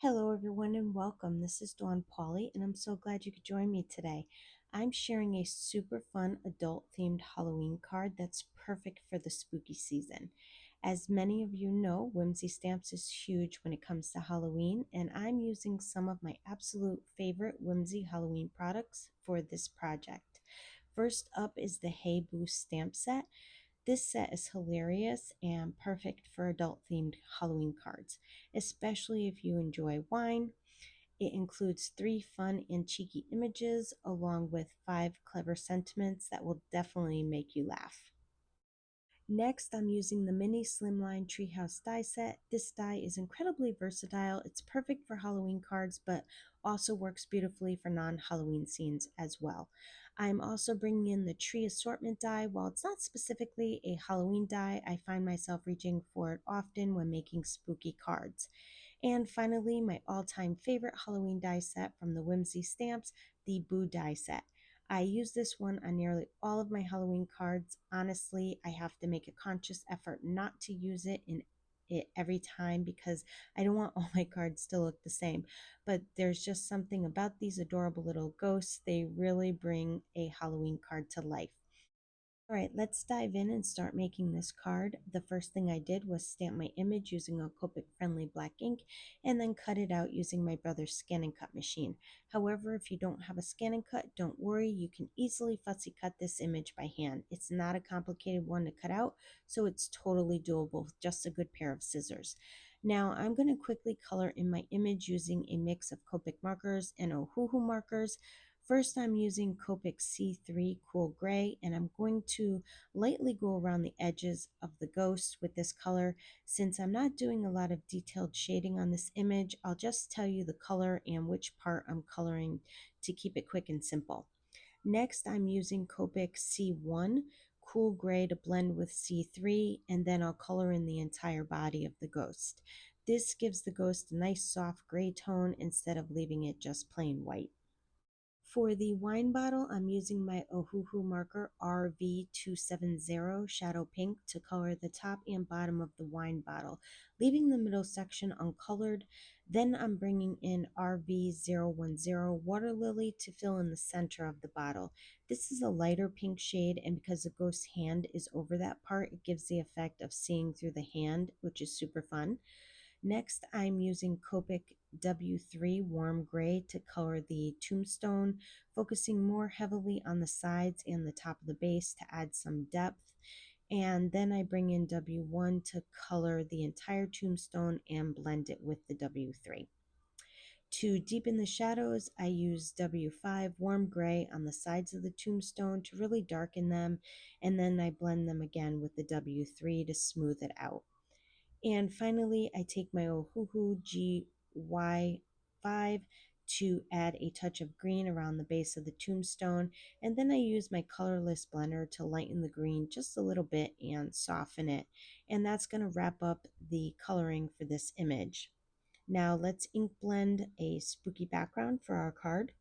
Hello, everyone, and welcome. This is Dawn Pauly, and I'm so glad you could join me today. I'm sharing a super fun adult themed Halloween card that's perfect for the spooky season. As many of you know, Whimsy Stamps is huge when it comes to Halloween, and I'm using some of my absolute favorite Whimsy Halloween products for this project. First up is the Hey Boo stamp set. This set is hilarious and perfect for adult themed Halloween cards, especially if you enjoy wine. It includes 3 fun and cheeky images along with 5 clever sentiments that will definitely make you laugh. Next, I'm using the mini Slimline Treehouse die set. This die is incredibly versatile. It's perfect for Halloween cards, but also works beautifully for non-Halloween scenes as well. I'm also bringing in the Tree Assortment die. While it's not specifically a Halloween die, I find myself reaching for it often when making spooky cards. And finally, my all-time favorite Halloween die set from the Whimsy Stamps, the Boo die set. I use this one on nearly all of my Halloween cards. Honestly, I have to make a conscious effort not to use it every time because I don't want all my cards to look the same. But there's just something about these adorable little ghosts. They really bring a Halloween card to life. All right, let's dive in and start making this card. The first thing I did was stamp my image using a Copic friendly black ink and then cut it out using my brother's scan and cut machine. However, if you don't have a scan and cut, don't worry, you can easily fussy cut this image by hand. It's not a complicated one to cut out, so it's totally doable with just a good pair of scissors. Now I'm going to quickly color in my image using a mix of Copic markers and Ohuhu markers. First, I'm using Copic C3 Cool Gray, and I'm going to lightly go around the edges of the ghost with this color. Since I'm not doing a lot of detailed shading on this image, I'll just tell you the color and which part I'm coloring to keep it quick and simple. Next, I'm using Copic C1 Cool Gray to blend with C3, and then I'll color in the entire body of the ghost. This gives the ghost a nice soft gray tone instead of leaving it just plain white. For the wine bottle, I'm using my Ohuhu marker RV270 Shadow Pink to color the top and bottom of the wine bottle, leaving the middle section uncolored. Then I'm bringing in RV010 Water Lily to fill in the center of the bottle. This is a lighter pink shade, and because the ghost's hand is over that part, it gives the effect of seeing through the hand, which is super fun. Next, I'm using Copic W3 Warm Gray to color the tombstone, focusing more heavily on the sides and the top of the base to add some depth. And then I bring in W1 to color the entire tombstone and blend it with the W3. To deepen the shadows, I use W5 Warm Gray on the sides of the tombstone to really darken them, and then I blend them again with the W3 to smooth it out. And finally, I take my Ohuhu GY5 to add a touch of green around the base of the tombstone, and then I use my colorless blender to lighten the green just a little bit and soften it. And that's going to wrap up the coloring for this image. Now let's ink blend a spooky background for our card.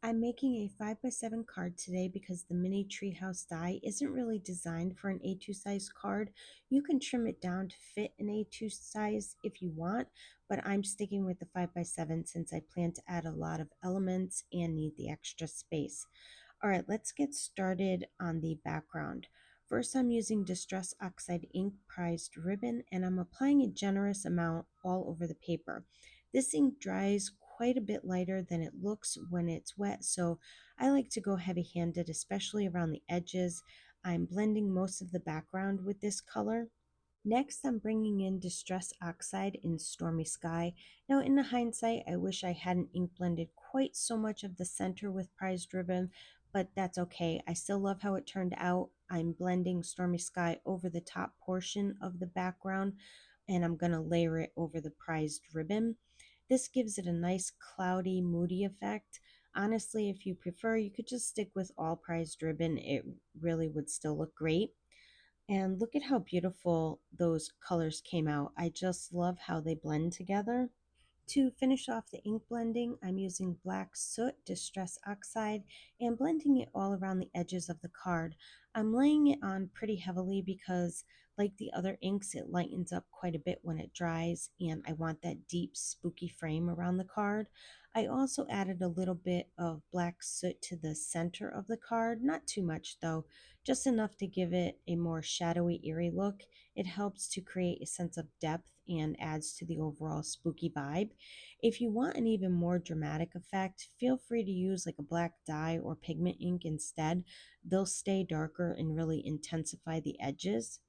I'm making a 5x7 card today because the mini treehouse die isn't really designed for an A2 size card. You can trim it down to fit an A2 size if you want, but I'm sticking with the 5x7 since I plan to add a lot of elements and need the extra space. All right, let's get started on the background. First, I'm using Distress Oxide ink prized ribbon, and I'm applying a generous amount all over the paper. This ink dries quite a bit lighter than it looks when it's wet, so I like to go heavy-handed, especially around the edges. I'm blending most of the background with this color. Next, I'm bringing in Distress Oxide in Stormy Sky. Now, in hindsight, I wish I hadn't ink blended quite so much of the center with prized ribbon, but that's okay. I still love how it turned out. I'm blending Stormy Sky over the top portion of the background, and I'm going to layer it over the prized ribbon. This gives it a nice cloudy, moody effect. Honestly, if you prefer, you could just stick with all prized ribbon. It really would still look great. And look at how beautiful those colors came out. I just love how they blend together. To finish off the ink blending, I'm using black soot Distress Oxide and blending it all around the edges of the card. I'm laying it on pretty heavily because, like the other inks, it lightens up quite a bit when it dries, and I want that deep, spooky frame around the card. I also added a little bit of black soot to the center of the card, not too much though, just enough to give it a more shadowy, eerie look. It helps to create a sense of depth and adds to the overall spooky vibe. If you want an even more dramatic effect, feel free to use like a black dye or pigment ink instead. They'll stay darker and really intensify the edges.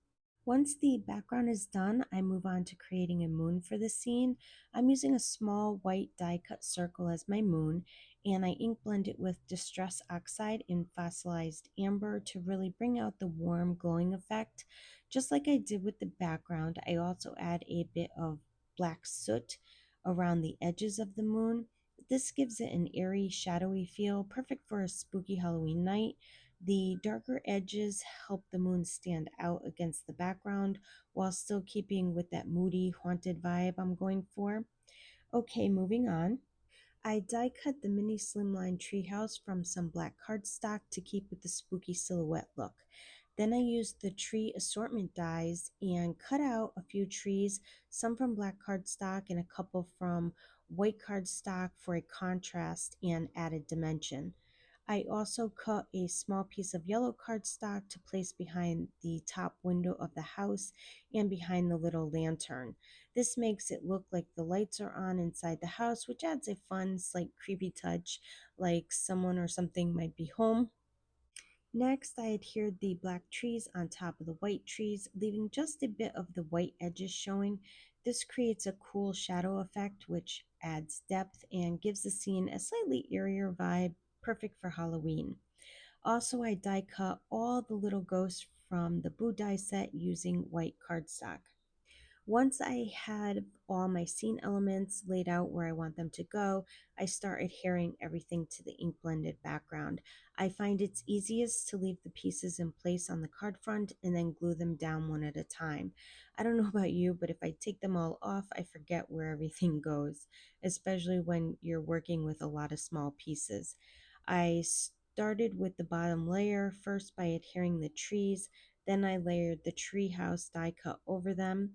Once the background is done, I move on to creating a moon for the scene. I'm using a small white die cut circle as my moon, and I ink blend it with Distress Oxide in Fossilized Amber to really bring out the warm glowing effect. Just like I did with the background, I also add a bit of black soot around the edges of the moon. This gives it an eerie, shadowy feel, perfect for a spooky Halloween night. The darker edges help the moon stand out against the background while still keeping with that moody, haunted vibe I'm going for. Okay, moving on. I die cut the mini slimline treehouse from some black cardstock to keep with the spooky silhouette look. Then I used the tree assortment dies and cut out a few trees, some from black cardstock and a couple from white cardstock for a contrast and added dimension. I also cut a small piece of yellow cardstock to place behind the top window of the house and behind the little lantern. This makes it look like the lights are on inside the house, which adds a fun, slight creepy touch, like someone or something might be home. Next, I adhered the black trees on top of the white trees, leaving just a bit of the white edges showing. This creates a cool shadow effect, which adds depth and gives the scene a slightly eerier vibe, perfect for Halloween. Also, I die cut all the little ghosts from the Boo die set using white cardstock. Once I had all my scene elements laid out where I want them to go, I start adhering everything to the ink blended background. I find it's easiest to leave the pieces in place on the card front and then glue them down one at a time. I don't know about you, but if I take them all off, I forget where everything goes, especially when you're working with a lot of small pieces. I started with the bottom layer first by adhering the trees, then I layered the tree house die cut over them,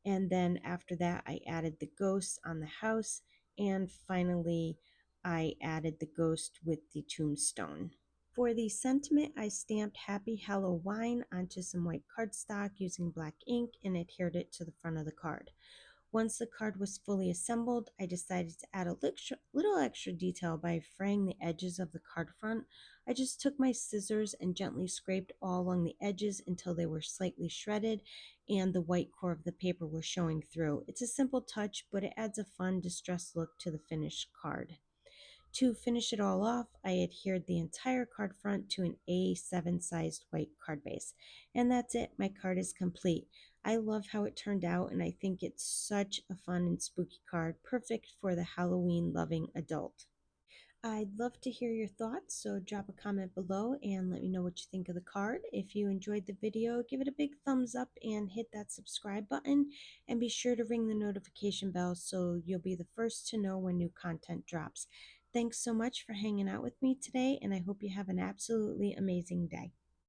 and then after that, I added the ghost on the house. And finally, I added the ghost with the tombstone. For the sentiment, I stamped Happy Halloween onto some white cardstock using black ink and adhered it to the front of the card. Once the card was fully assembled, I decided to add a little extra detail by fraying the edges of the card front. I just took my scissors and gently scraped all along the edges until they were slightly shredded and the white core of the paper was showing through. It's a simple touch, but it adds a fun, distressed look to the finished card. To finish it all off, I adhered the entire card front to an A7 sized white card base. And that's it, my card is complete. I love how it turned out, and I think it's such a fun and spooky card, perfect for the Halloween loving adult. I'd love to hear your thoughts, so drop a comment below and let me know what you think of the card. If you enjoyed the video, give it a big thumbs up and hit that subscribe button, and be sure to ring the notification bell so you'll be the first to know when new content drops. Thanks so much for hanging out with me today, and I hope you have an absolutely amazing day.